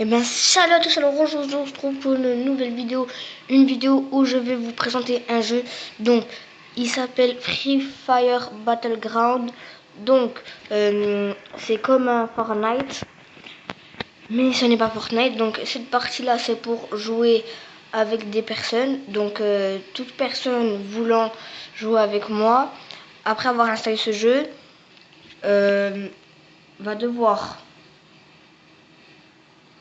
Et bien salut à tous, alors aujourd'hui on se retrouve pour une nouvelle vidéo, une vidéo où je vais vous présenter un jeu. Donc il s'appelle Free Fire Battleground. Donc c'est comme un Fortnite, mais ce n'est pas Fortnite. Donc cette partie là c'est pour jouer avec des personnes. Donc toute personne voulant jouer avec moi, après avoir installé ce jeu, va devoir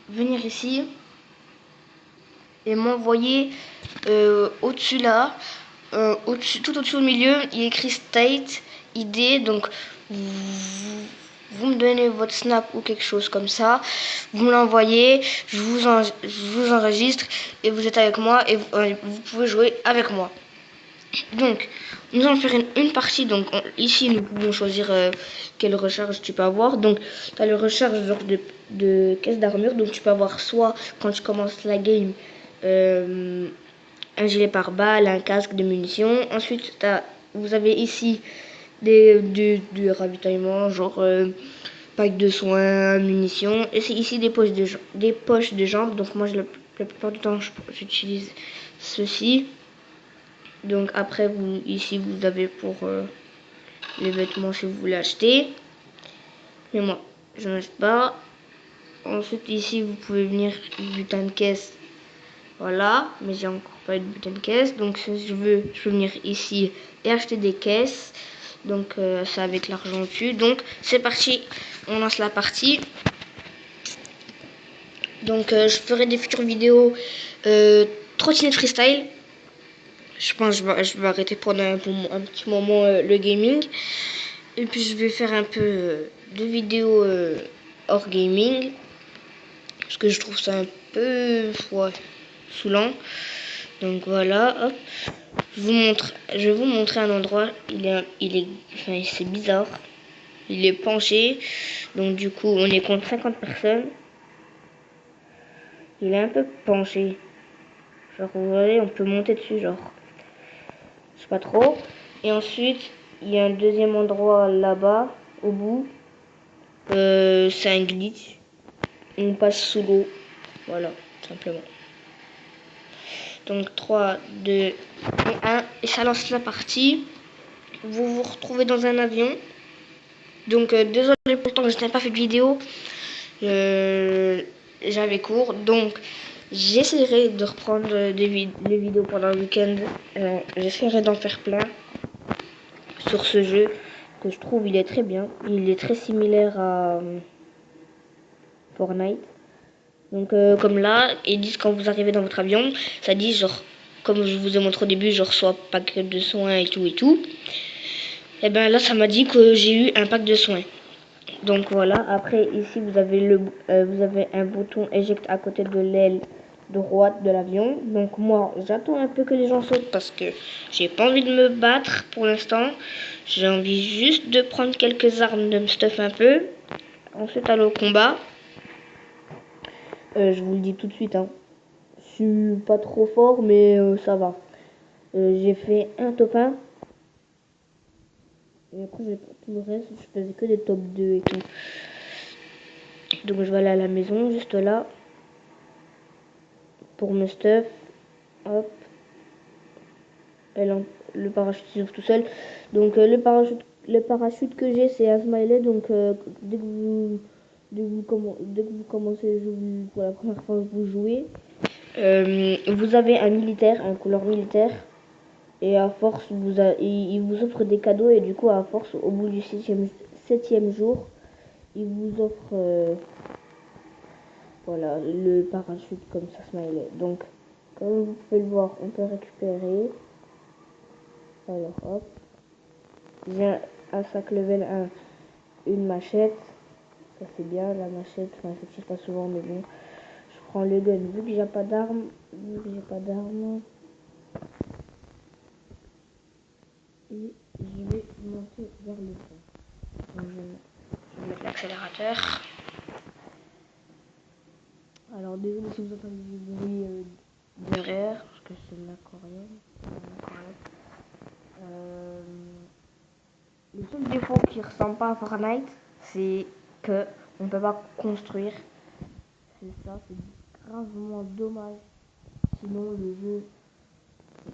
venir ici et m'envoyer au-dessus là, tout au-dessus au milieu, il est écrit State ID. Donc vous me donnez votre snap ou quelque chose comme ça, vous me l'envoyez, je vous enregistre et vous êtes avec moi et vous pouvez jouer avec moi. Donc nous allons faire une partie. Donc ici nous pouvons choisir quelle recharge tu peux avoir. Donc tu as le recharge de caisse d'armure. Donc tu peux avoir soit quand tu commences la game un gilet pare-balles, un casque de munitions. Ensuite vous avez ici du ravitaillement, genre pack de soins, munitions. Et c'est ici des poches de jambes. Donc moi la plupart du temps j'utilise ceci. Donc après ici vous avez pour les vêtements si vous voulez acheter, mais moi je n'achète pas. Ensuite ici vous pouvez venir butin de caisse, voilà, mais j'ai encore pas eu de butin de caisse. Donc si je peux venir ici et acheter des caisses. Donc c'est avec l'argent dessus. Donc c'est parti, on lance la partie. Donc je ferai des futures vidéos trottinette freestyle. Je pense que je vais arrêter pendant un petit moment le gaming. Et puis je vais faire un peu de vidéos hors gaming. Parce que je trouve ça un peu saoulant. Donc voilà, hop. Je vais vous montrer un endroit. Enfin, c'est bizarre. Il est penché. Donc du coup, on est contre 50 personnes. Il est un peu penché. Genre, vous voyez, on peut monter dessus, genre. Je sais pas trop. Et ensuite, il y a un deuxième endroit là-bas, au bout. C'est un glitch. On passe sous l'eau. Voilà, simplement. Donc 3, 2 et 1. Et ça lance la partie. Vous vous retrouvez dans un avion. Donc désolé pour le temps que je n'ai pas fait de vidéo. J'avais cours. Donc j'essaierai de reprendre les vidéos pendant le week-end. J'essaierai d'en faire plein sur ce jeu que je trouve il est très bien. Il est très similaire à Fortnite. Donc comme là, ils disent quand vous arrivez dans votre avion, ça dit genre, comme je vous ai montré au début, genre soit pack de soins et tout. Et ben là, ça m'a dit que j'ai eu un pack de soins. Donc voilà, après ici vous avez un bouton éjecte à côté de l'aile droite de l'avion. Donc moi, j'attends un peu que les gens sautent parce que j'ai pas envie de me battre pour l'instant. J'ai envie juste de prendre quelques armes, de me stuff un peu. Ensuite, aller au combat. Je vous le dis tout de suite, hein. Je suis pas trop fort, mais ça va. J'ai fait un top 1. Et après, tout le reste, je faisais que des top 2 et tout. Donc, je vais aller à la maison, juste là. Pour me stuff. Hop. Et là, le parachute s'ouvre tout seul. Donc, le parachute que j'ai, c'est un smiley. Donc, dès que vous commencez pour la première fois que vous jouez, vous avez un militaire, un couleur militaire. Et à force, il vous offre des cadeaux. Et du coup, à force, au bout du 7e jour, il vous offre voilà, le parachute comme ça, smiley. Donc, comme vous pouvez le voir, on peut récupérer. Alors, hop. J'ai un sac level 1, une machette. Ça, c'est bien, la machette. Enfin, je tire pas souvent, mais bon. Je prends le gun, vu que j'ai pas d'armes. Et je vais monter vers le fond. Donc, je vais mettre l'accélérateur. Alors désolé si vous entendez du bruit derrière, parce que c'est ma coréenne. Le seul défaut qui ressemble pas à Fortnite, c'est que on peut pas construire. c'est ça, c'est gravement dommage. Sinon, le jeu,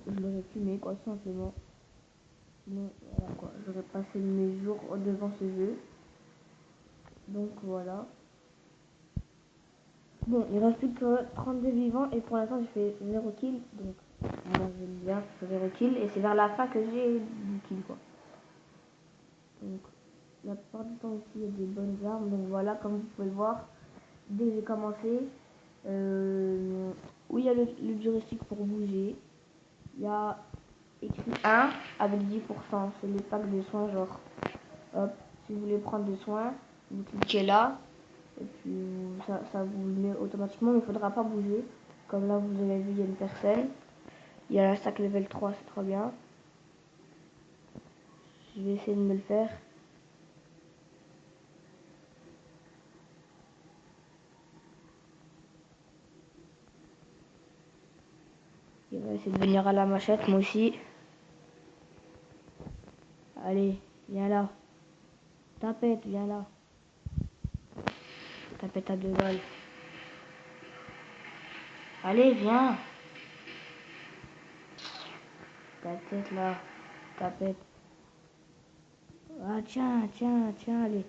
je l'aurais fumé, quoi, tout simplement. Sinon, voilà, quoi, j'aurais passé mes jours devant ce jeu. Donc, voilà. Bon, il reste plus que 32 vivants et pour l'instant, j'ai fait 0 kill. Donc, voilà, j'aime bien, je fais 0 kill. Et c'est vers la fin que j'ai 10 kills, quoi. Donc, la plupart du temps aussi, il y a des bonnes armes. Donc, voilà, comme vous pouvez le voir, dès que j'ai commencé, où il y a le joystick pour bouger, il y a écrit 1 avec 10%. C'est les packs de soins, genre, hop, si vous voulez prendre des soins, vous cliquez là, et puis ça vous le met automatiquement, mais il ne faudra pas bouger. Comme là, vous avez vu, il y a une personne. Il y a un sac level 3, c'est trop bien. Je vais essayer de me le faire. Il va essayer de venir à la machette, moi aussi. Allez, viens là. Tapette, viens là. Tapette à 2 balles. Allez, viens. Ta tête là. Tapette. Ah, tiens, allez.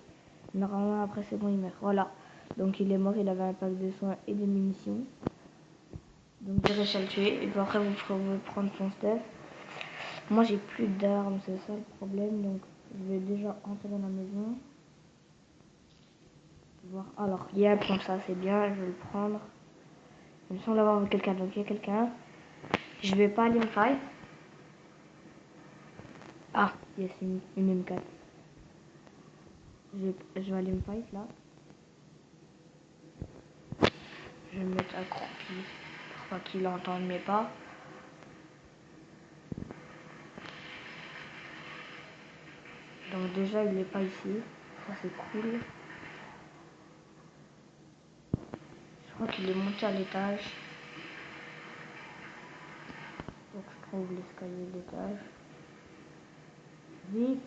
Normalement, après, c'est bon, il meurt. Voilà. Donc, il est mort, il avait un pack de soins et de munitions. Donc, j'ai réussi à le tuer. Et puis après, vous pourrez prendre son stuff. Moi, j'ai plus d'armes, c'est ça le problème. Donc, je vais déjà entrer dans la maison. Voir. Alors, il y a un comme ça, c'est bien, je vais le prendre. Il me semble avoir quelqu'un, donc il y a quelqu'un. Je vais pas aller me fight. Ah, yes, une M4. Je vais aller me fight là. Je vais me mettre accroupi pour pas qu'il entende mes pas. Donc déjà, il est pas ici. Ça, c'est cool. Je crois qu'il est monté à l'étage. Donc je trouve l'escalier de l'étage. Vite.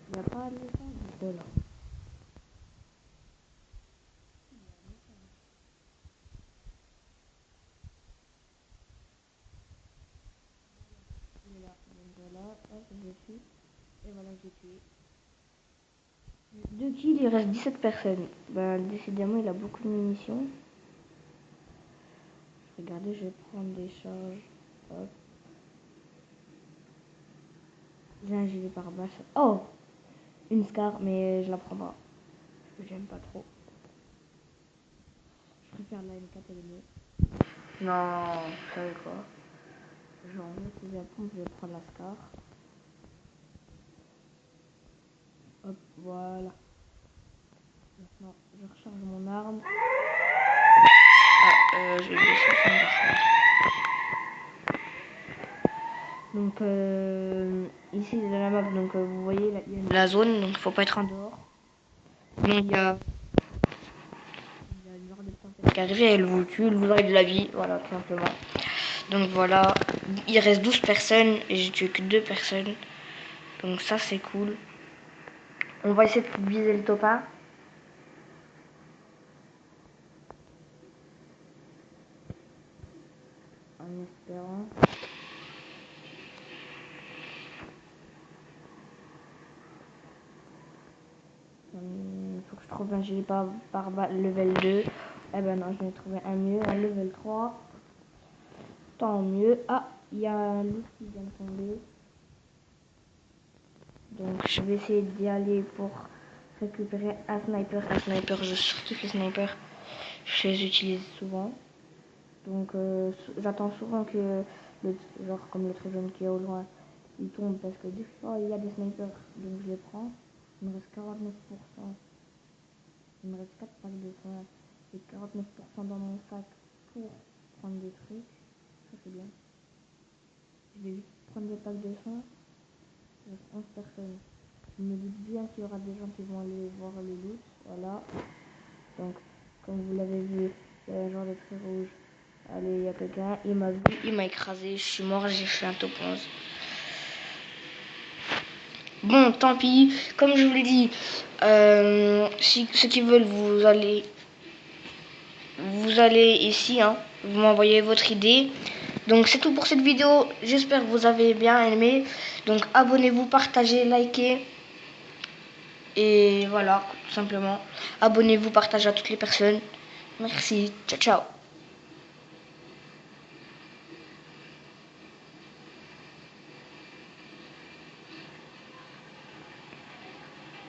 Il n'y a pas l'étage. De là. Il est là. Donc voilà, hop, je suis. Et voilà, j'ai tué. 2 kills, il reste 17 personnes. Ben, décidément, il a beaucoup de munitions. Regardez, je vais prendre des charges. Hop. J'ai un gilet pare-balles. Oh, une Scar, mais je la prends pas. Parce que j'aime pas trop. Je préfère la M4, elle est mieux. Non, vous savez quoi? Genre, si je la prends, je vais prendre la Scar. Hop, voilà. Maintenant, je recharge mon arme. Ah, je vais laisser son garçon. Donc, ici, c'est la map. Donc, vous voyez, là, il y a la zone. Donc, il faut pas être en dehors. Donc, il y a une genre de tempête qui arrive et elle vous tue, elle vous enlève de la vie. Voilà, tout simplement. Donc, voilà. Il reste 12 personnes et j'ai tué que 2 personnes. Donc, ça, c'est cool. On va essayer de viser le top 1. En espérant. Faut que je trouve un gilet par level 2. Eh ben non, je vais trouver un mieux, un level 3. Tant mieux. Ah, il y a un loup qui vient de tomber. Donc je vais essayer d'y aller pour récupérer un sniper. Un sniper, je surkiffe les snipers. Je les utilise souvent. Donc j'attends souvent que le genre comme le très jeune qui est au loin, il tombe parce que des fois il y a des snipers. Donc je les prends. Il me reste 49%. Il me reste 4 packs de soins et 49% dans mon sac pour prendre des trucs. Ça c'est bien. Je vais juste prendre des packs de soins. Il reste 11 personnes. Je me doute bien qu'il y aura des gens qui vont aller voir les loot. Voilà. Donc, comme vous l'avez vu, il y a un genre de trait rouge. Allez, il y a quelqu'un. Il m'a vu, il m'a écrasé. Je suis mort, j'ai fait un top 11. Bon, tant pis. Comme je vous l'ai dit, si ceux qui veulent, vous allez vous allez ici, hein, vous m'envoyez votre idée. Donc c'est tout pour cette vidéo, j'espère que vous avez bien aimé. Donc abonnez-vous, partagez, likez. Et voilà, tout simplement. Abonnez-vous, partagez à toutes les personnes. Merci, ciao ciao.